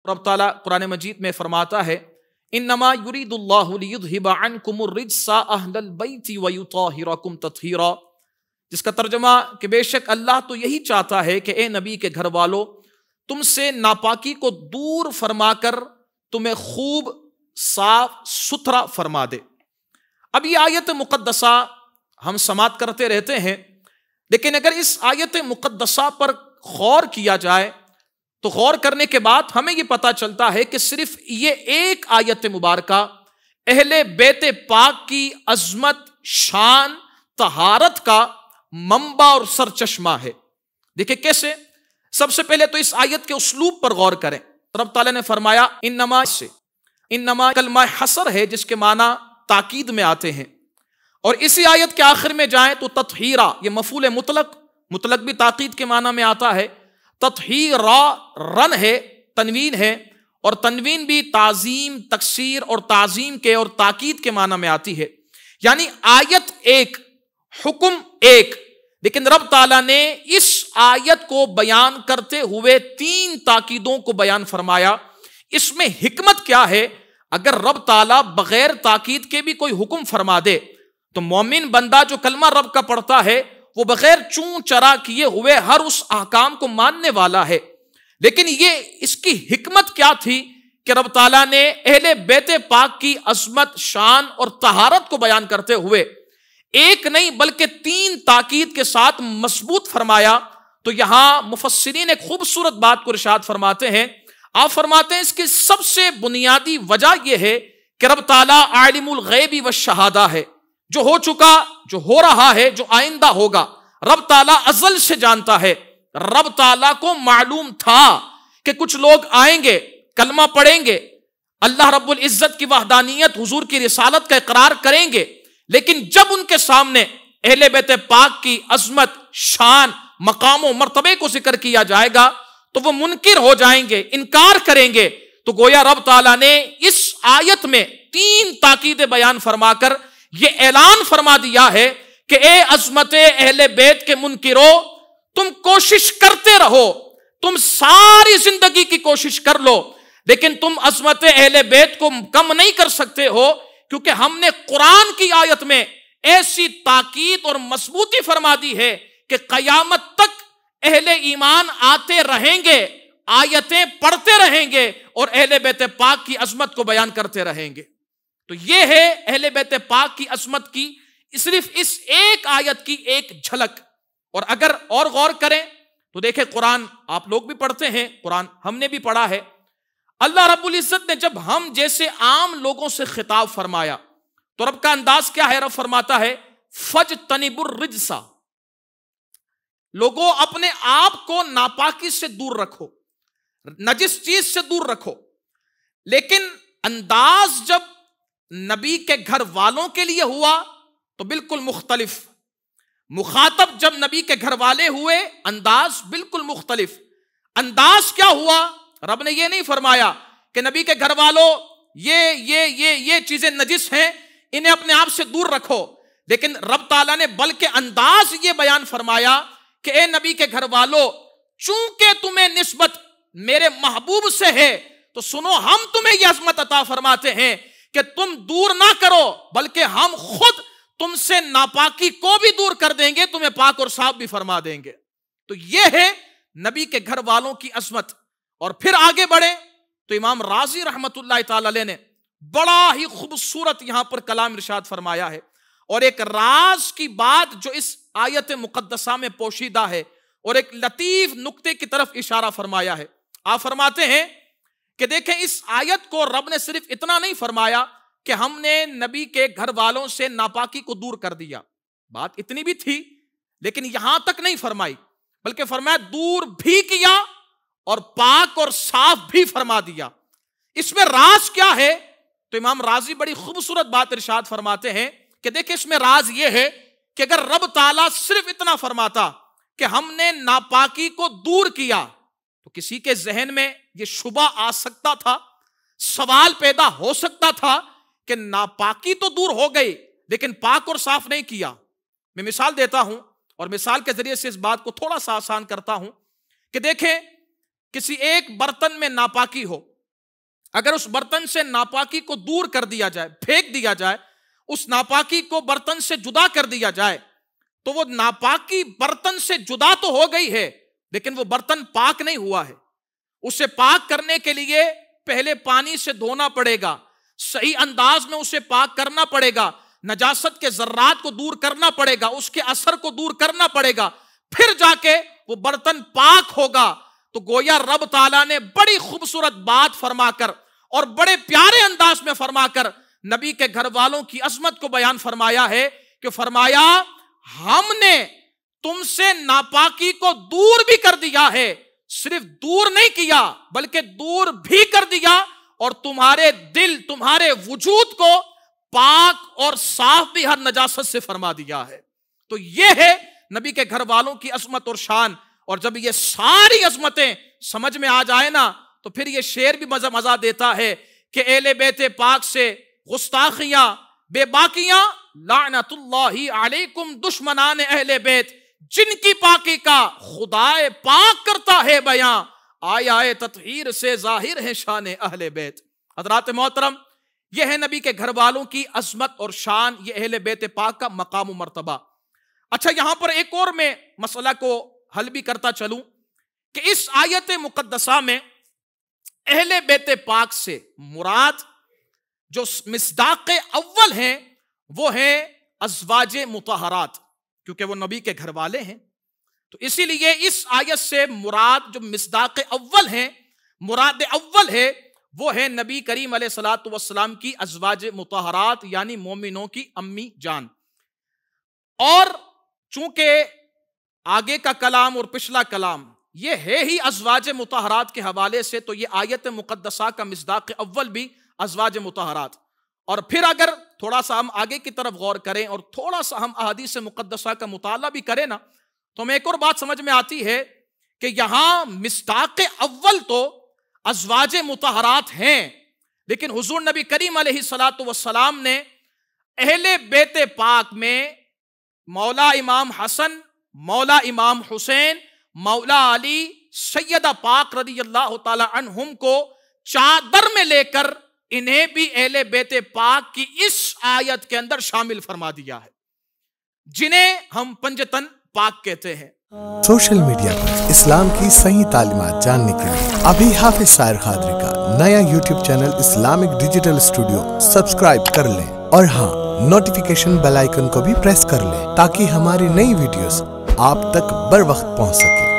رب تعالیٰ قرآن مجید میں فرماتا ہے انما یرید اللہ لیذھب عنکم الرجس اہل البیت ویطہرکم تطہیرا، جس کا ترجمہ کہ بے شک اللہ تو یہی چاہتا ہے کہ اے نبی کے گھر والو تم سے ناپاکی کو دور فرما کر تمہیں خوب صاف ستھرا فرما دے۔ اب یہ آیت مقدسہ ہم سماعت کرتے رہتے ہیں، لیکن اگر اس آیت مقدسہ پر غور کیا جائے تو غور کرنے کے بعد ہمیں یہ پتہ چلتا ہے کہ صرف یہ ایک آیت مبارکہ اہل بیت پاک کی عظمت، شان، طہارت کا منبع اور سرچشمہ ہے۔ دیکھیں کیسے؟ سب سے پہلے تو اس آیت کے اسلوب پر غور کریں۔ رب تعالیٰ نے فرمایا انما کلمہ حصر ہے جس کے معنی تاکید میں آتے ہیں، اور اسی آیت کے آخر میں جائیں تو تطہیرا، یہ مفعول مطلق بھی تاکید کے معنی میں آتا ہے، تطہیرا رن ہے، تنوین ہے، اور تنوین بھی تعظیم، تکسیر اور تعظیم کے اور تاکید کے معنی میں آتی ہے۔ یعنی آیت ایک، حکم ایک، لیکن رب تعالیٰ نے اس آیت کو بیان کرتے ہوئے 3 تاکیدوں کو بیان فرمایا۔ اس میں حکمت کیا ہے؟ اگر رب تعالیٰ بغیر تاکید کے بھی کوئی حکم فرما دے تو مومن بندہ جو کلمہ رب کا پڑھتا ہے وہ بغیر چون چرا کیے ہوئے ہر اس احکام کو ماننے والا ہے۔ لیکن یہ اس کی حکمت کیا تھی کہ رب تعالیٰ نے اہل بیت پاک کی عظمت، شان اور طہارت کو بیان کرتے ہوئے ایک نہیں بلکہ 3 تاکید کے ساتھ مضبوط فرمایا۔ تو یہاں مفسرین ایک خوبصورت بات کو ارشاد فرماتے ہیں، آپ فرماتے ہیں اس کی سب سے بنیادی وجہ یہ ہے کہ رب تعالیٰ عالم الغیب والشہادہ ہے، جو ہو چکا، جو ہو رہا ہے، جو آئندہ ہوگا، رب تعالیٰ ازل سے جانتا ہے۔ رب تعالیٰ کو معلوم تھا کہ کچھ لوگ آئیں گے، کلمہ پڑھیں گے، اللہ رب العزت کی وحدانیت، حضور کی رسالت کا اقرار کریں گے، لیکن جب ان کے سامنے اہل بیت پاک کی عظمت، شان، مقام و مرتبے کو ذکر کیا جائے گا تو وہ منکر ہو جائیں گے، انکار کریں گے۔ تو گویا رب تعالیٰ نے اس آیت میں 3 تاکیدیں بیان فرما کر یہ اعلان فرما دیا ہے کہ اے عظمت اہل بیت کے منکرو، تم کوشش کرتے رہو، تم ساری زندگی کی کوشش کر لو، لیکن تم عظمت اہل بیت کو کم نہیں کر سکتے ہو، کیونکہ ہم نے قرآن کی آیت میں ایسی تاکید اور مضبوطی فرما دی ہے کہ قیامت تک اہل ایمان آتے رہیں گے، آیتیں پڑھتے رہیں گے اور اہل بیت پاک کی عظمت کو بیان کرتے رہیں گے۔ تو یہ ہے اہل بیت پاک کی عظمت کی صرف اس ایک آیت کی ایک جھلک۔ اور اگر اور غور کریں تو دیکھیں قرآن آپ لوگ بھی پڑھتے ہیں، قرآن ہم نے بھی پڑھا ہے۔ اللہ رب العزت نے جب ہم جیسے عام لوگوں سے خطاب فرمایا تو رب کا انداز کیا ہے؟ رب فرماتا ہے فَاجْتَنِبُوا الرِّجْسَ، لوگوں اپنے آپ کو ناپاکی سے دور رکھو، نجس چیز سے دور رکھو۔ لیکن انداز جب نبی کے گھر والوں کے لیے ہوا تو بالکل مختلف، مخاطب جب نبی کے گھر والے ہوئے انداز بالکل مختلف۔ انداز کیا ہوا؟ رب نے یہ نہیں فرمایا کہ نبی کے گھر والوں یہ چیزیں نجس ہیں، انہیں اپنے آپ سے دور رکھو، لیکن رب تعالیٰ نے بلکہ انداز یہ بیان فرمایا کہ اے نبی کے گھر والوں، چونکہ تمہیں نسبت میرے محبوب سے ہے تو سنو، ہم تمہیں یہ عظمت عطا فرماتے ہیں کہ تم دور نہ کرو، بلکہ ہم خود تم سے ناپاکی کو بھی دور کر دیں گے، تمہیں پاک اور صاف بھی فرما دیں گے۔ تو یہ ہے نبی کے گھر والوں کی عظمت۔ اور پھر آگے بڑھیں تو امام رازی رحمت اللہ تعالی علیہ نے بڑا ہی خوبصورت یہاں پر کلام ارشاد فرمایا ہے، اور ایک راز کی بات جو اس آیت مقدسہ میں پوشیدہ ہے، اور ایک لطیف نقطے کی طرف اشارہ فرمایا ہے۔ آپ فرماتے ہیں کہ دیکھیں اس آیت کو رب نے صرف اتنا نہیں فرمایا کہ ہم نے نبی کے گھر والوں سے ناپاکی کو دور کر دیا، بات اتنی بھی تھی، لیکن یہاں تک نہیں فرمائی، بلکہ فرمایا دور بھی کیا اور پاک اور صاف بھی فرما دیا۔ اس میں راز کیا ہے؟ تو امام رازی بڑی خوبصورت بات ارشاد فرماتے ہیں کہ دیکھیں اس میں راز یہ ہے کہ اگر رب تعالیٰ صرف اتنا فرماتا کہ ہم نے ناپاکی کو دور کیا تو کسی کے ذہن میں یہ شبہ آ سکتا تھا، سوال پیدا ہو سکتا تھا کہ ناپاکی تو دور ہو گئی لیکن پاک اور صاف نہیں کیا۔ میں مثال دیتا ہوں اور مثال کے ذریعے سے اس بات کو تھوڑا سا آسان کرتا ہوں کہ دیکھیں کسی ایک برتن میں ناپاکی ہو اگر اس برتن سے ناپاکی کو دور کر دیا جائے، پھینک دیا جائے، اس ناپاکی کو برتن سے جدا کر دیا جائے، تو وہ ناپاکی برتن سے جدا تو ہو گئی ہے لیکن وہ برتن پاک نہیں ہوا ہے. اسے پاک کرنے کے لیے پہلے پانی سے دھونا پڑے گا، صحیح انداز میں اسے پاک کرنا پڑے گا، نجاست کے ذرات کو دور کرنا پڑے گا، اس کے اثر کو دور کرنا پڑے گا، پھر جا کے وہ برتن پاک ہوگا. تو گویا رب تعالیٰ نے بڑی خوبصورت بات فرما کر اور بڑے پیارے انداز میں فرما کر نبی کے گھر والوں کی عظمت کو بیان فرمایا ہے کہ فرمایا ہم نے تم سے ناپاکی کو دور بھی کر دیا ہے، صرف دور نہیں کیا بلکہ دور بھی کر دیا، اور تمہارے دل، تمہارے وجود کو پاک اور صاف بھی ہر نجاست سے فرما دیا ہے. تو یہ ہے نبی کے گھر والوں کی عظمت اور شان. اور جب یہ ساری عظمتیں سمجھ میں آ جائے نا تو پھر یہ شعر بھی مزہ دیتا ہے کہ اہل بیت پاک سے گستاخیاں بے باکیاں، لعنت اللہ علیکم دشمنان اہل بیت، جن کی پاکی کا خدائے پاک کرتا ہے بیاں، آیا تطہیر سے ظاہر ہے شان اہل بیت. حضرات محترم، یہ ہے نبی کے گھر والوں کی عظمت اور شان، یہ اہل بیت پاک کا مقام و مرتبہ. اچھا، یہاں پر ایک اور میں مسئلہ کو حل بھی کرتا چلوں کہ اس آیت مقدسہ میں اہل بیت پاک سے مراد جو مصداق اول ہیں وہ ہیں ازواج مطہرات، کیونکہ وہ نبی کے گھر والے ہیں. تو اسی لیے اس آیت سے مراد جو مصداق اول ہیں، مراد اول ہے وہ ہے نبی کریم علیہ الصلوۃ والسلام کی ازواج مطہرات، یعنی مومنوں کی امی جان. اور چونکہ آگے کا کلام اور پچھلا کلام یہ ہے ہی ازواج مطہرات کے حوالے سے، تو یہ آیت مقدسہ کا مصداق اول بھی ازواج مطہرات. اور پھر اگر تھوڑا سا ہم آگے کی طرف غور کریں اور تھوڑا سا ہم احادیث مقدسہ کا مطالعہ بھی کریں نا، تو ہمیں ایک اور بات سمجھ میں آتی ہے کہ یہاں مصداق اول تو ازواج مطہرات ہیں، لیکن حضور نبی کریم علیہ الصلوۃ والسلام نے اہل بیت پاک میں مولا امام حسن، مولا امام حسین، مولا علی، سیدہ پاک رضی اللہ تعالی عنہم کو چادر میں لے کر انہیں بھی اہل بیت پاک کی اس آیت کے اندر شامل فرما دیا ہے، جنہیں ہم پنجتن پاک کہتے ہیں. سوشل میڈیا پر اسلام کی صحیح تعلیمات جاننے کے لیے ابھی حافظ سائر قادری کا نیا YouTube channel Islamic digital studio subscribe کر لیں، اور ہاں، نوٹیفیکیشن بیل آئیکن کو بھی پریس کر لیں تاکہ ہماری نئی ویڈیوز آپ تک بر وقت پہنچ سکے.